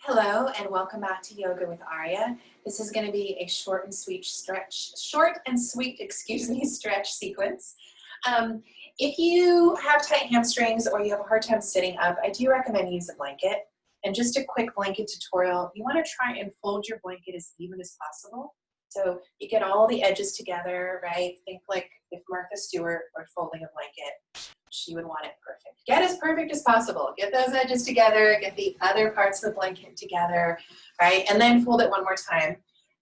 Hello and welcome back to Yoga with Arya. This is going to be a short and sweet, stretch sequence. If you have tight hamstrings or you have a hard time sitting up, I do recommend use a blanket. And just a quick blanket tutorial, you want to try and fold your blanket as even as possible. So you get all the edges together, right? Think like if Martha Stewart were folding a blanket, she would want it perfect. Get as perfect as possible. Get those edges together, get the other parts of the blanket together, right? And then fold it one more time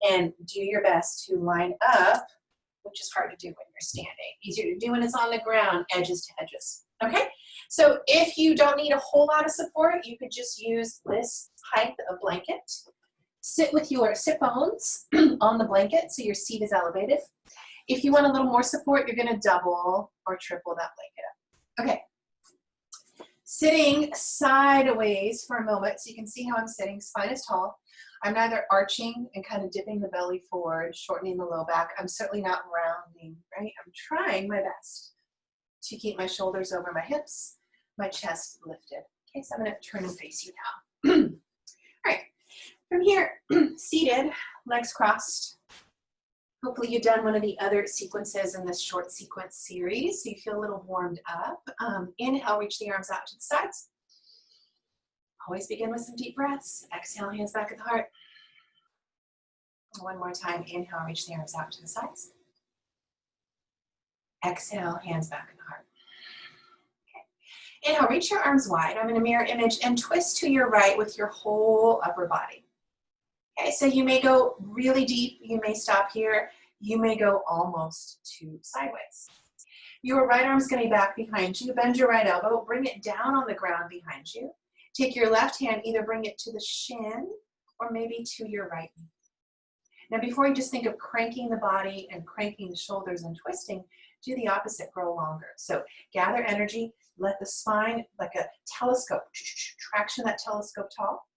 and do your best to line up, which is hard to do when you're standing. Easier to do when it's on the ground, edges to edges, okay? So if you don't need a whole lot of support, you could just use this height of blanket. Sit with your sit bones on the blanket so your seat is elevated. If you want a little more support, you're gonna double or triple that blanket up. Okay, sitting sideways for a moment so you can see how I'm sitting. Spine is tall. I'm neither arching and kind of dipping the belly forward, shortening the low back. I'm certainly not rounding, right? I'm trying my best to keep my shoulders over my hips, my chest lifted. Okay, so I'm going to turn and face you now. All right, from here, seated, legs crossed. Hopefully you've done one of the other sequences in this short sequence series, so you feel a little warmed up. Inhale, reach the arms out to the sides. Always begin with some deep breaths. Exhale, hands back at the heart. One more time, inhale, reach the arms out to the sides. Exhale, hands back at the heart. Okay. Inhale, reach your arms wide. I'm in a mirror image and twist to your right with your whole upper body. Okay, so you may go really deep, you may stop here, you may go almost to sideways. Your right arm's gonna be back behind you, bend your right elbow, bring it down on the ground behind you. Take your left hand, either bring it to the shin or maybe to your right knee. Now before you just think of cranking the body and cranking the shoulders and twisting, do the opposite, grow longer. So gather energy, let the spine, like a telescope, traction that telescope tall.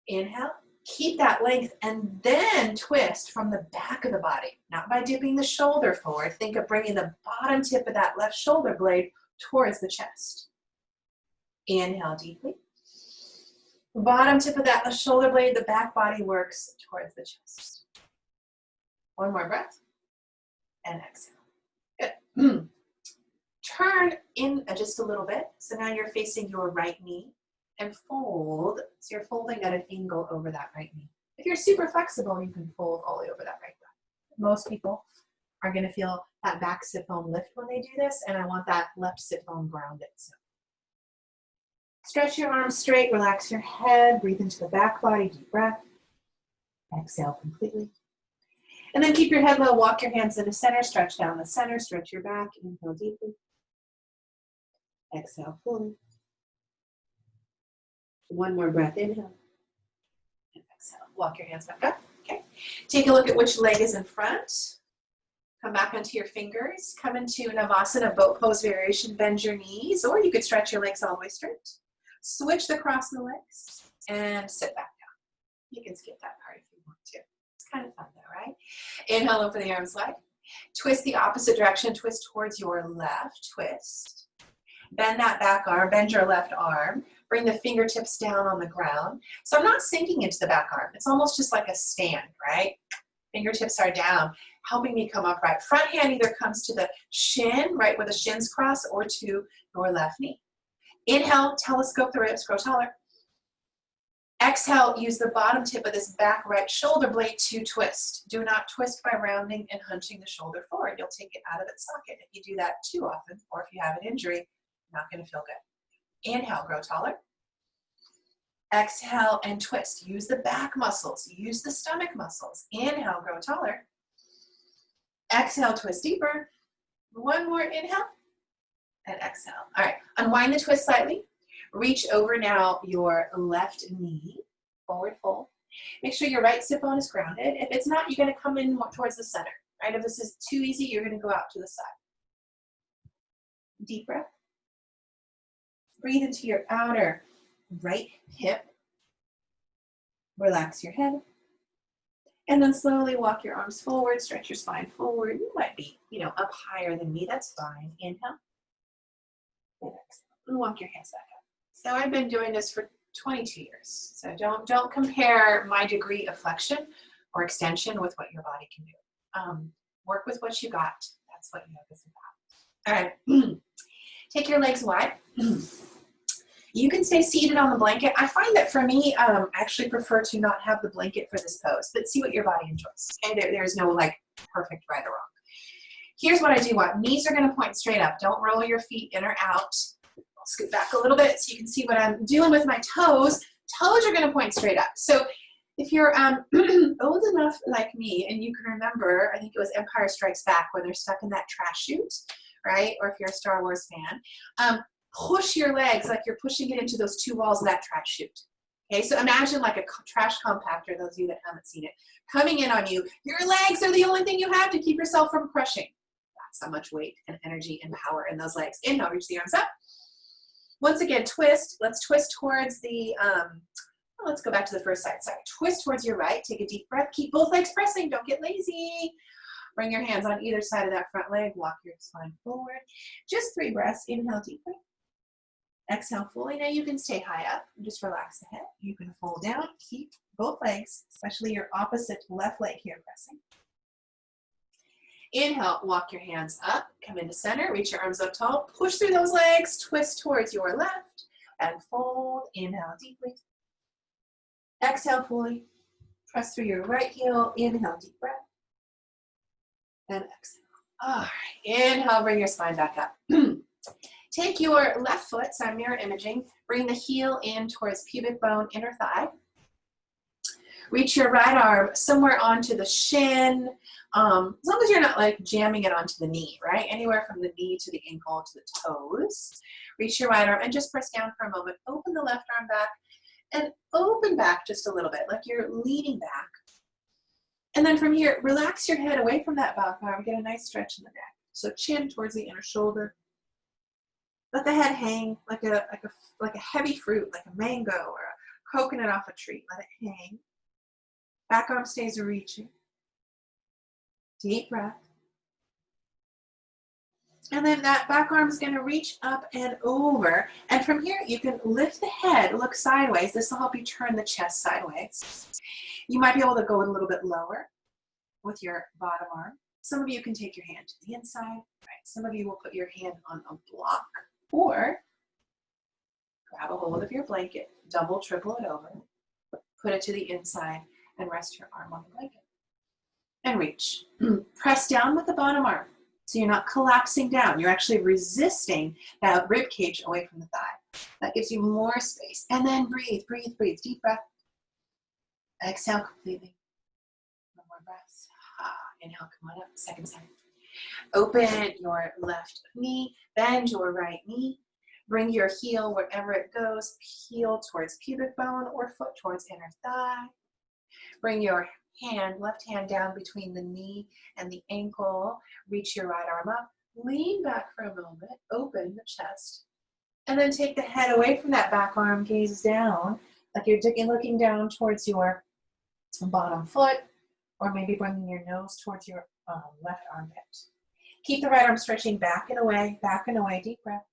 Inhale. Keep that length and then twist from the back of the body, not by dipping the shoulder forward. Think of bringing the bottom tip of that left shoulder blade towards the chest. Inhale deeply. Bottom tip of that left shoulder blade, the back body works towards the chest. One more breath and exhale. Good. Turn in just a little bit. So now you're facing your right knee. And fold, so you're folding at an angle over that right knee. If you're super flexible, you can fold all the way over that right leg. Most people are going to feel that back sit bone lift when they do this, and I want that left sit bone grounded. So stretch your arms straight, relax your head, breathe into the back body, deep breath. Exhale completely. And then keep your head low, walk your hands into center, stretch down the center, stretch your back, inhale deeply. Exhale fully. One more breath, inhale, and exhale. Walk your hands back up, okay? Take a look at which leg is in front. Come back onto your fingers. Come into Savasana, boat pose variation. Bend your knees, or you could stretch your legs all the way straight. Switch the cross the legs, and sit back down. You can skip that part if you want to. It's kind of fun though, right? Inhale, open the arms wide. Twist the opposite direction, twist towards your left, twist. Bend that back arm, bend your left arm. Bring the fingertips down on the ground. So I'm not sinking into the back arm. It's almost just like a stand, right? Fingertips are down, helping me come upright. Front hand either comes to the shin, right where the shins cross, or to your left knee. Inhale, telescope the ribs, grow taller. Exhale, use the bottom tip of this back right shoulder blade to twist. Do not twist by rounding and hunching the shoulder forward. You'll take it out of its socket. If you do that too often, or if you have an injury, not going to feel good. Inhale, grow taller. Exhale and twist. Use the back muscles. Use the stomach muscles. Inhale, grow taller. Exhale, twist deeper. One more inhale and exhale. All right, unwind the twist slightly. Reach over now your left knee, forward fold. Make sure your right sit bone is grounded. If it's not, you're going to come in more towards the center. Right? If this is too easy, you're going to go out to the side. Deep breath. Breathe into your outer right hip. Relax your head. And then slowly walk your arms forward, stretch your spine forward. You might be, up higher than me. That's fine. Inhale. And exhale. And walk your hands back up. So I've been doing this for 22 years. So don't compare my degree of flexion or extension with what your body can do. Work with what you got. That's what yoga is about. All right. Take your legs wide. You can stay seated on the blanket. I find that for me, I actually prefer to not have the blanket for this pose, but see what your body enjoys. Okay, there's no like perfect right or wrong. Here's what I do want. Knees are gonna point straight up. Don't roll your feet in or out. I'll scoot back a little bit so you can see what I'm doing with my toes. Toes are gonna point straight up. So if you're old enough like me and you can remember, I think it was Empire Strikes Back when they're stuck in that trash chute, right? Or if you're a Star Wars fan, push your legs like you're pushing it into those two walls of that trash chute. Okay, so imagine like a trash compactor, those of you that haven't seen it, coming in on you. Your legs are the only thing you have to keep yourself from crushing. That's how much weight and energy and power in those legs. Inhale, reach the arms up. Once again, twist. Let's twist towards the, let's go back to the first side. Sorry, twist towards your right. Take a deep breath. Keep both legs pressing. Don't get lazy. Bring your hands on either side of that front leg. Walk your spine forward. Just 3 breaths. Inhale deeply. Exhale fully. Now you can stay high up and just relax the head. You can fold down. Keep both legs, especially your opposite left leg here pressing. Inhale, walk your hands up, come into center, reach your arms up tall, push through those legs, twist towards your left, and fold. Inhale deeply. Exhale fully. Press through your right heel. Inhale, deep breath. And exhale. All right. Inhale, bring your spine back up. Take your left foot, so I'm mirror imaging. Bring the heel in towards pubic bone, inner thigh. Reach your right arm somewhere onto the shin, as long as you're not like jamming it onto the knee, right? Anywhere from the knee to the ankle to the toes. Reach your right arm and just press down for a moment. Open the left arm back and open back just a little bit, like you're leaning back. And then from here, relax your head away from that back arm. Get a nice stretch in the neck. So chin towards the inner shoulder. Let the head hang like a heavy fruit, like a mango or a coconut off a tree. Let it hang. Back arm stays reaching. Deep breath. And then that back arm is going to reach up and over. And from here, you can lift the head, look sideways. This will help you turn the chest sideways. You might be able to go a little bit lower with your bottom arm. Some of you can take your hand to the inside. Right? Some of you will put your hand on a block or grab a hold of your blanket, double, triple it over, put it to the inside, and rest your arm on the blanket. And reach. Press down with the bottom arm. So you're not collapsing down. You're actually resisting that rib cage away from the thigh. That gives you more space. And then breathe, breathe, breathe. Deep breath. Exhale completely. One more breath. Inhale, come on up. Second side. Open your left knee. Bend your right knee. Bring your heel wherever it goes. Heel towards pubic bone or foot towards inner thigh. Bring your left hand down between the knee and the ankle. Reach your right arm up. Lean back for a moment. Open the chest. And then take the head away from that back arm. Gaze down like you're looking down towards your bottom foot, or maybe bringing your nose towards your left armpit. Keep the right arm stretching back and away, deep breath.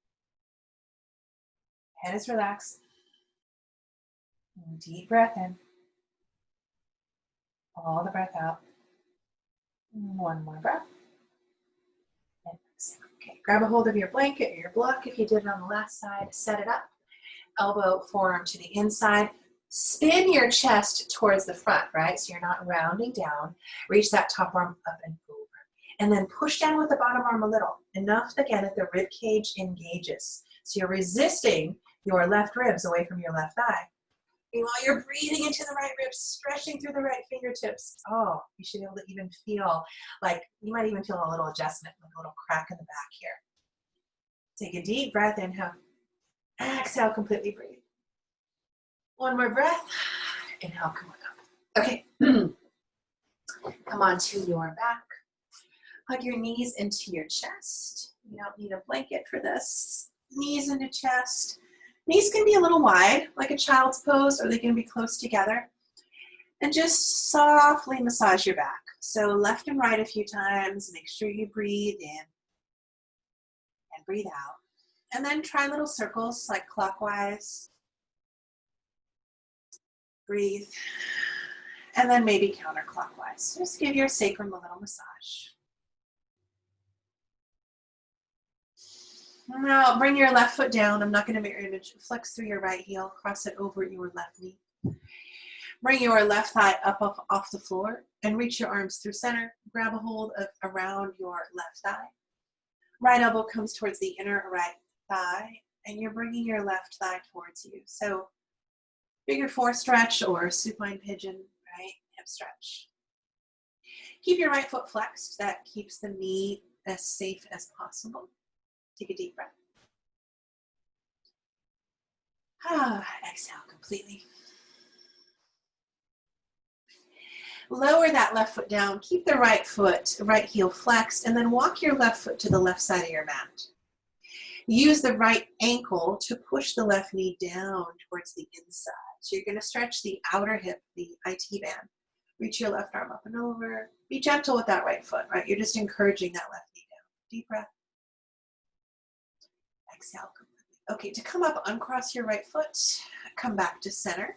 Head is relaxed. Deep breath in. All the breath out. One more breath. And exhale. Okay, grab a hold of your blanket or your block if you did it on the last side. Set it up. Elbow, forearm to the inside. Spin your chest towards the front, right? So you're not rounding down. Reach that top arm up and over. And then push down with the bottom arm a little. Enough, again, that the rib cage engages. So you're resisting your left ribs away from your left thigh. And while you're breathing into the right ribs, stretching through the right fingertips, oh, you should be able to even feel like, you might even feel a little adjustment, like a little crack in the back here. Take a deep breath, inhale. Exhale, completely breathe. One more breath. Inhale, come on up. Okay. Come on to your back. Hug your knees into your chest. You don't need a blanket for this. Knees into chest. Knees can be a little wide, like a child's pose, or they can be close together. And just softly massage your back. So left and right a few times. Make sure you breathe in and breathe out. And then try little circles, like clockwise Breathe. And then maybe counterclockwise. Just give your sacrum a little massage. Now bring your left foot down. I'm not going to mirror image. Flex through your right heel. Cross it over your left knee. Bring your left thigh up off the floor and reach your arms through center. Grab a hold of around your left thigh. Right elbow comes towards the inner right thigh, and you're bringing your left thigh towards you. So figure four stretch or supine pigeon, right? Hip stretch. Keep your right foot flexed. That keeps the knee as safe as possible. Take a deep breath. Exhale completely. Lower that left foot down. Keep the right heel flexed, and then walk your left foot to the left side of your mat. Use the right ankle to push the left knee down towards the inside. So you're going to stretch the outer hip, the IT band. Reach your left arm up and over. Be gentle with that right foot, right? You're just encouraging that left knee down. Deep breath. Exhale completely. Okay, to come up, uncross your right foot. Come back to center.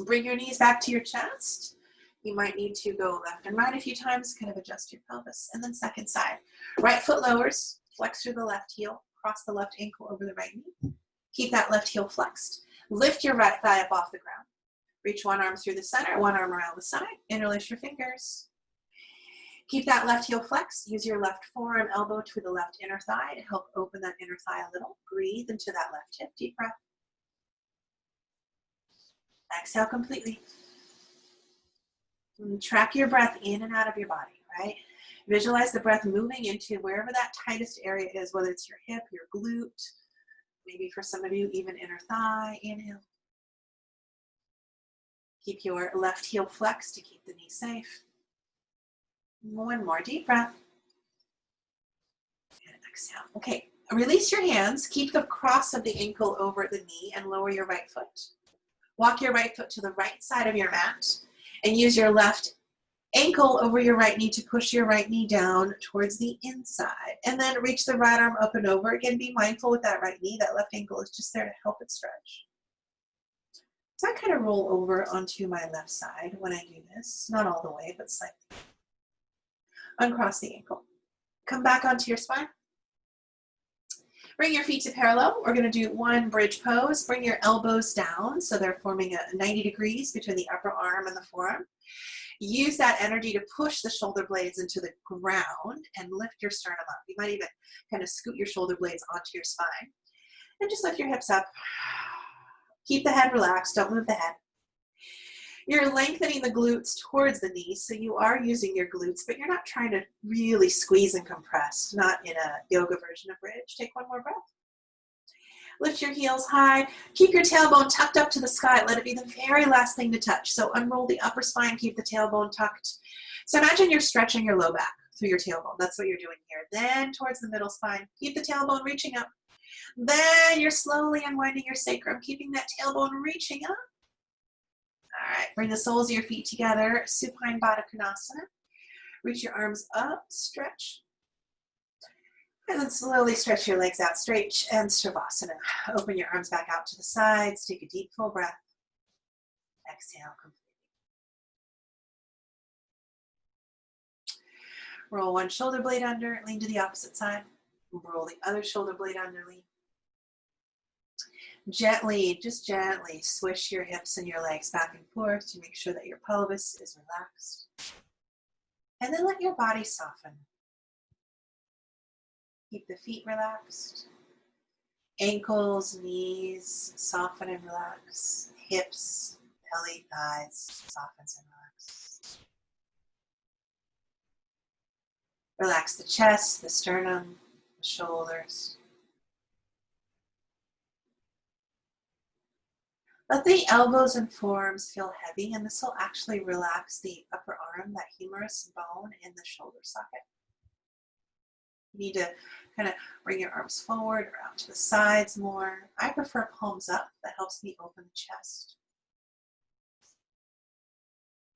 Bring your knees back to your chest. You might need to go left and right a few times, kind of adjust your pelvis. And then second side. Right foot lowers, flex through the left heel, cross the left ankle over the right knee. Keep that left heel flexed. Lift your right thigh up off the ground. Reach one arm through the center, one arm around the side. Interlace your fingers. Keep that left heel flexed. Use your left forearm elbow to the left inner thigh to help open that inner thigh a little. Breathe into that left hip. Deep breath. Exhale completely. Track your breath in and out of your body, right? Visualize the breath moving into wherever that tightest area is, whether it's your hip, your glute, maybe for some of you, even inner thigh. Inhale. Keep your left heel flexed to keep the knee safe. One more deep breath. And exhale. Okay, release your hands. Keep the cross of the ankle over the knee and lower your right foot. Walk your right foot to the right side of your mat and use your left ankle over your right knee to push your right knee down towards the inside. And then reach the right arm up and over. Again, be mindful with that right knee. That left ankle is just there to help it stretch. So I kind of roll over onto my left side when I do this. Not all the way, but slightly. Uncross the ankle. Come back onto your spine. Bring your feet to parallel. We're going to do one bridge pose. Bring your elbows down so they're forming a 90 degrees between the upper arm and the forearm. Use that energy to push the shoulder blades into the ground and lift your sternum up. You might even kind of scoot your shoulder blades onto your spine. And just lift your hips up. Keep the head relaxed. Don't move the head. You're lengthening the glutes towards the knees, so you are using your glutes, but you're not trying to really squeeze and compress, not in a yoga version of bridge. Take one more breath. Lift your heels high. Keep your tailbone tucked up to the sky. Let it be the very last thing to touch. So unroll the upper spine. Keep the tailbone tucked. So imagine you're stretching your low back through your tailbone. That's what you're doing here. Then towards the middle spine. Keep the tailbone reaching up. Then you're slowly unwinding your sacrum, keeping that tailbone reaching up. All right, bring the soles of your feet together. Supine Badakanasana. Reach your arms up, stretch. And then slowly stretch your legs out straight and Savasana. Open your arms back out to the sides. Take a deep full breath. Exhale completely. Roll one shoulder blade under, lean to the opposite side. Roll the other shoulder blade under, lean. Gently, just gently swish your hips and your legs back and forth to make sure that your pelvis is relaxed. And then let your body soften. Keep the feet relaxed. Ankles, knees, soften and relax. Hips, belly, thighs, softens and relax. Relax the chest, the sternum, the shoulders. Let the elbows and forearms feel heavy, and this will actually relax the upper arm, that humerus bone in the shoulder socket. You need to kind of bring your arms forward or out to the sides more. I prefer palms up. That helps me open the chest.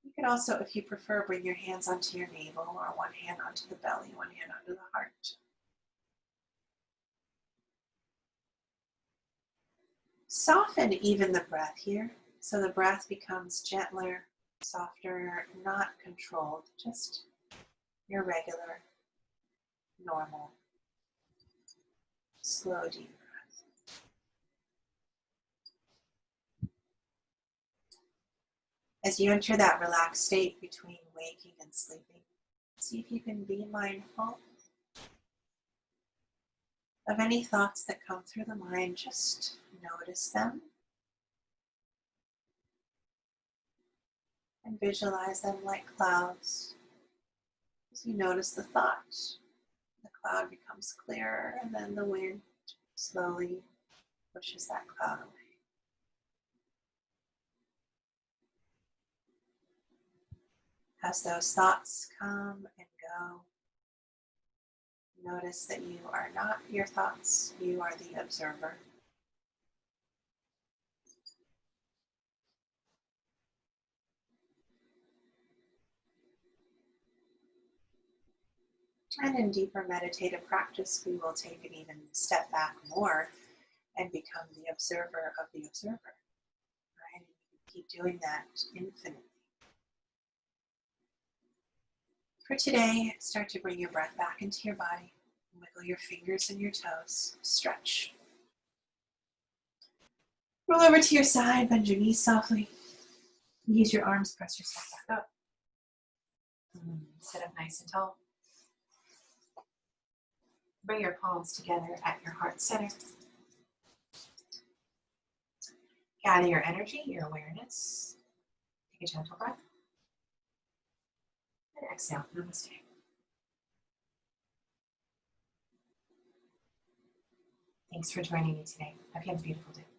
You can also, if you prefer, bring your hands onto your navel or one hand onto the belly, one hand onto the heart. Soften even the breath here. So the breath becomes gentler, softer, not controlled, just your regular, normal, slow, deep breath. As you enter that relaxed state between waking and sleeping, see if you can be mindful of any thoughts that come through the mind. Just notice them and visualize them like clouds. As you notice the thought, the cloud becomes clearer, and then the wind slowly pushes that cloud away. As those thoughts come and go, notice that you are not your thoughts, you are the observer. And in deeper meditative practice, we will take it even a step back more and become the observer of the observer. Right? And you can keep doing that infinitely. For today, start to bring your breath back into your body. Wiggle your fingers and your toes. Stretch. Roll over to your side, bend your knees softly. Use your arms, press yourself back up. Sit up nice and tall. Bring your palms together at your heart center. Gather your energy, your awareness. Take a gentle breath. And exhale. Namaste. Thanks for joining me today. Hope you have a beautiful day.